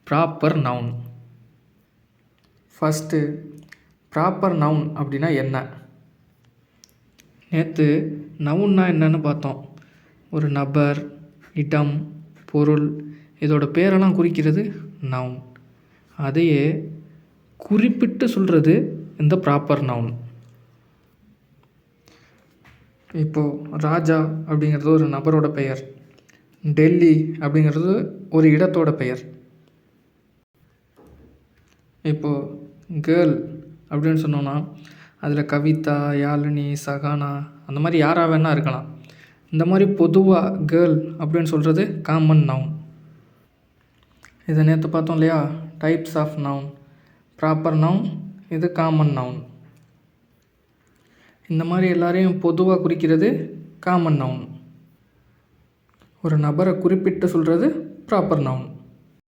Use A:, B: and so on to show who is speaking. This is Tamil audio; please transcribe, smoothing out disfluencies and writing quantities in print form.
A: Proper noun. First proper noun அப்படின்னா என்ன? நேற்று நவுன்னா என்னன்னு பார்த்தோம். ஒரு நபர், இடம், பொருள் இதோட பேரெல்லாம் குறிக்கிறது நவுன். அதையே குறிப்பிட்டு சொல்கிறது இந்த ப்ராப்பர் நவுன். இப்போது ராஜா அப்படிங்கிறது ஒரு நபரோட பெயர், டெல்லி அப்படிங்கிறது ஒரு இடத்தோட பெயர். இப்போது கேர்ள் அப்படின்னு சொன்னோன்னா அதில் கவிதா, யாழினி, சகானா அந்த மாதிரி யாராக வேணால் இருக்கலாம். இந்த மாதிரி பொதுவாக கேர்ள் அப்படின்னு சொல்கிறது காமன் நவுன். இதை நேற்று பார்த்தோம் இல்லையா? Types of noun. Proper noun, இது காமன் நவுன். இந்த மாதிரி எல்லாரையும் பொதுவாக குறிக்கிறது காமன் நவுன். ஒரு நபரை குறிப்பிட்டு சொல்கிறது ப்ராப்பர் நவுன்.